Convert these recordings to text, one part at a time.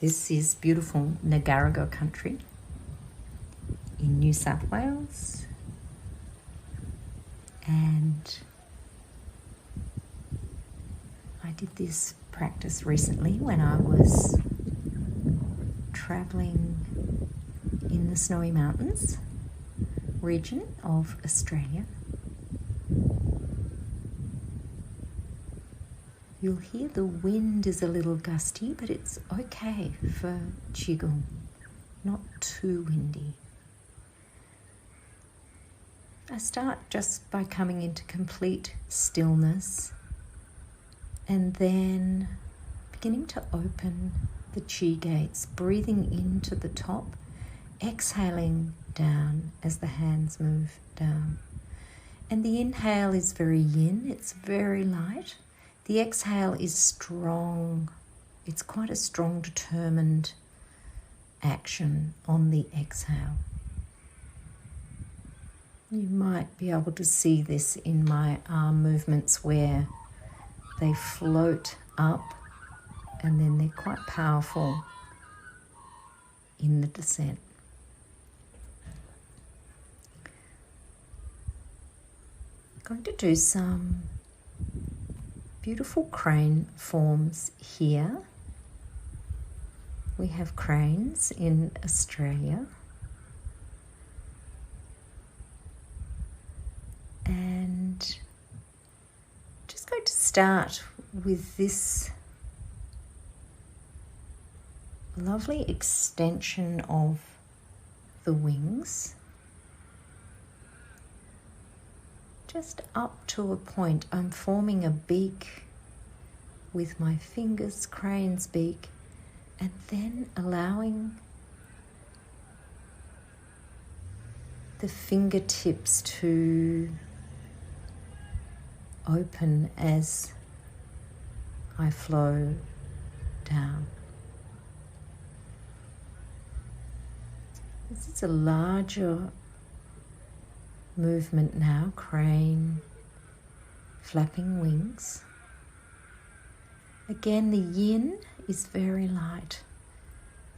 This is beautiful Ngaraga country in New South Wales, and I did this practice recently when I was travelling in the Snowy Mountains region of Australia. You'll hear the wind is a little gusty, but it's okay for Qi Gong, not too windy. I start just by coming into complete stillness and then beginning to open the Qi gates, breathing into the top, exhaling down as the hands move down. And the inhale is very yin, it's very light. The exhale is strong. It's quite a strong, determined action on the exhale. You might be able to see this in my arm movements where they float up and then they're quite powerful in the descent. I'm going to do some beautiful crane forms here. We have cranes in Australia. And just going to start with this lovely extension of the wings. Just up to a point, I'm forming a beak with my fingers, crane's beak, and then allowing the fingertips to open as I flow down. This is a larger movement now, crane, flapping wings. Again, the yin is very light.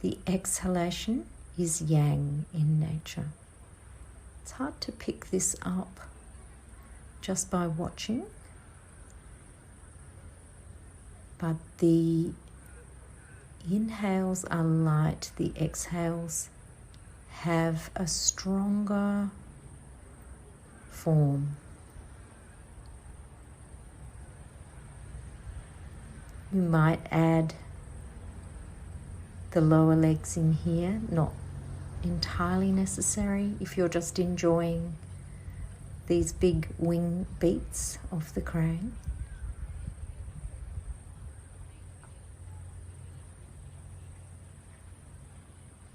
The exhalation is yang in nature. It's hard to pick this up just by watching, but the inhales are light, the exhales have a stronger form. You might add the lower legs in here, not entirely necessary if you're just enjoying these big wing beats of the crane.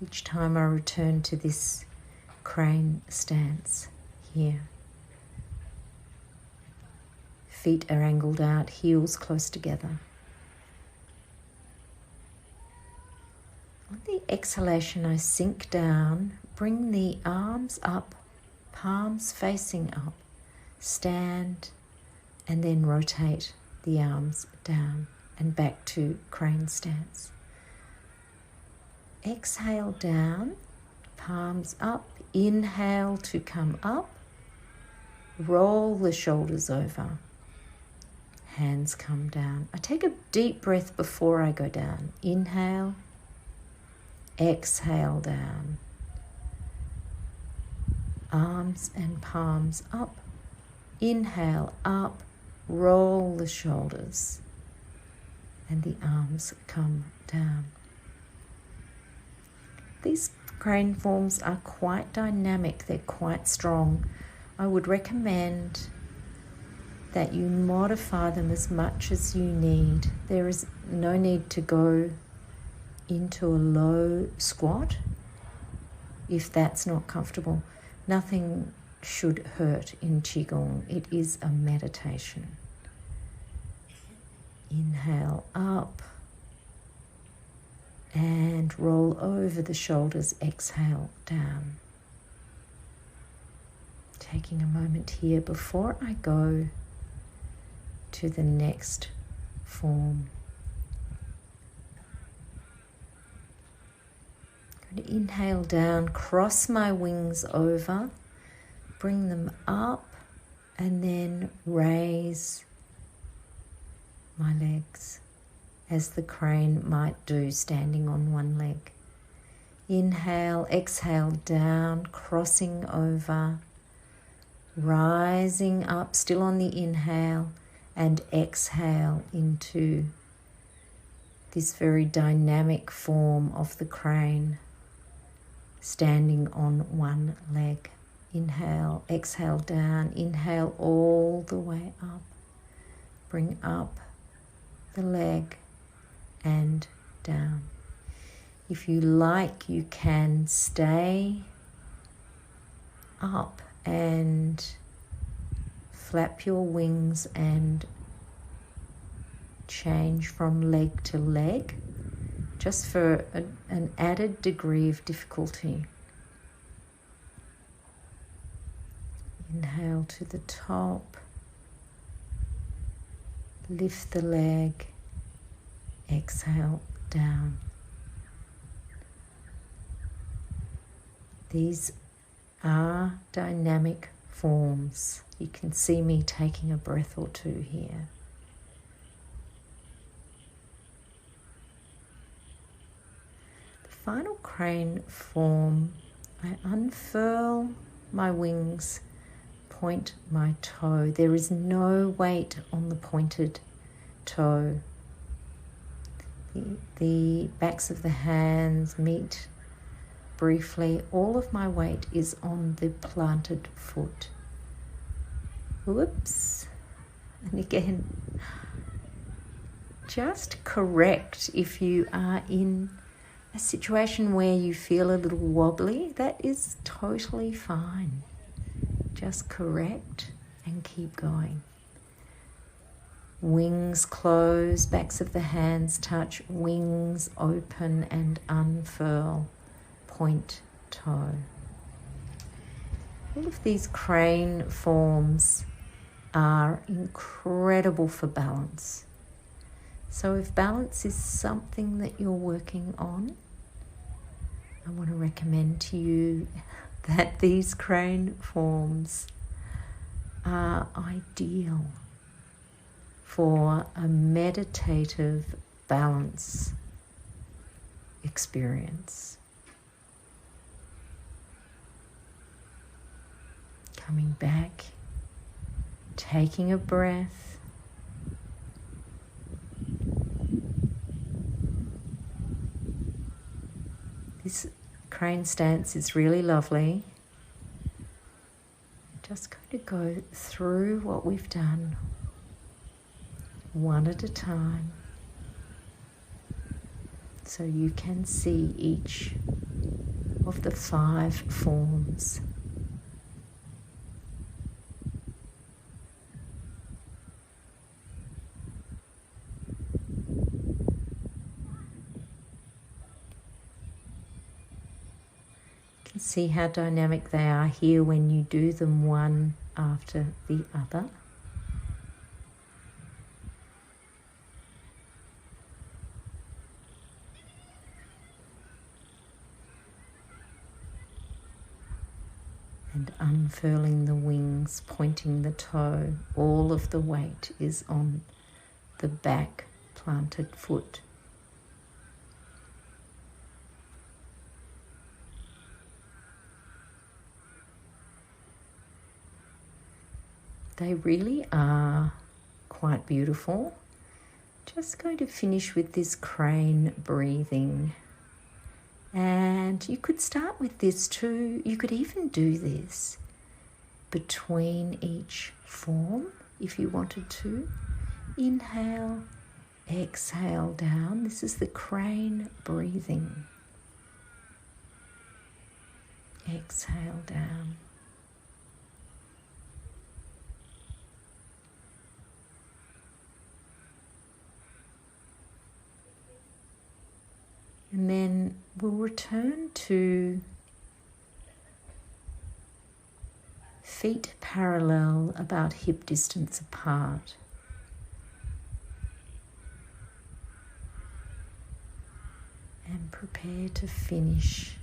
Each time I return to this crane stance here. Feet are angled out, heels close together. On the exhalation, I sink down, bring the arms up, palms facing up, stand, and then rotate the arms down and back to crane stance. Exhale down, palms up, inhale to come up, roll the shoulders over, hands come down. I take a deep breath before I go down. Inhale, exhale down. Arms and palms up. Inhale up, roll the shoulders, and the arms come down. These crane forms are quite dynamic, they're quite strong. I would recommend that you modify them as much as you need. There is no need to go into a low squat if that's not comfortable. Nothing should hurt in Qi Gong. It is a meditation. Inhale up and roll over the shoulders, exhale down. Taking a moment here before I go to the next form. And inhale down, cross my wings over, bring them up, and then raise my legs as the crane might do standing on one leg. Inhale, exhale down, crossing over, rising up, still on the inhale, and exhale into this very dynamic form of the crane, standing on one leg. Inhale, exhale down, inhale all the way up. Bring up the leg and down. If you like, you can stay up and flap your wings and change from leg to leg, just for an added degree of difficulty. Inhale to the top, lift the leg, exhale down. These are dynamic forms. You can see me taking a breath or two here. The final crane form, I unfurl my wings, point my toe. There is no weight on the pointed toe. The backs of the hands meet briefly. All of my weight is on the planted foot. Whoops. And again, just correct if you are in a situation where you feel a little wobbly. That is totally fine. Just correct and keep going. Wings close, backs of the hands touch, wings open and unfurl, point toe. All of these crane forms are incredible for balance. So if balance is something that you're working on, I want to recommend to you that these crane forms are ideal for a meditative balance experience. Coming back, taking a breath. This crane stance is really lovely. Just going to go through what we've done one at a time so you can see each of the 5 forms. See how dynamic they are here when you do them one after the other. And unfurling the wings, pointing the toe, all of the weight is on the back planted foot. They really are quite beautiful. Just going to finish with this crane breathing. And you could start with this too. You could even do this between each form if you wanted to. Inhale, exhale down. This is the crane breathing. Exhale down. And then we'll return to feet parallel, about hip distance apart. And prepare to finish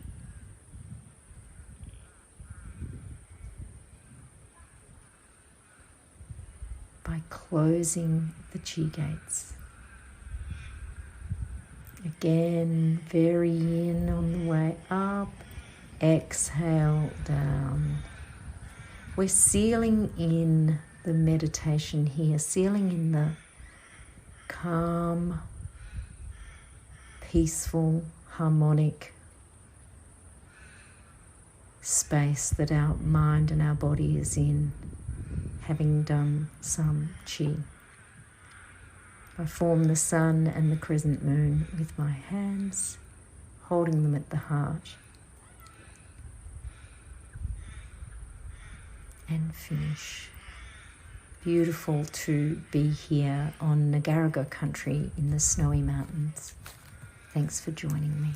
closing the Qi gates. Again, very in on the way up, exhale down. We're sealing in the meditation here, sealing in the calm, peaceful, harmonic space that our mind and our body is in, having done some Qi. I form the sun and the crescent moon with my hands, holding them at the heart, and finish. Beautiful to be here on Ngarigo country in the snowy mountains. Thanks for joining me.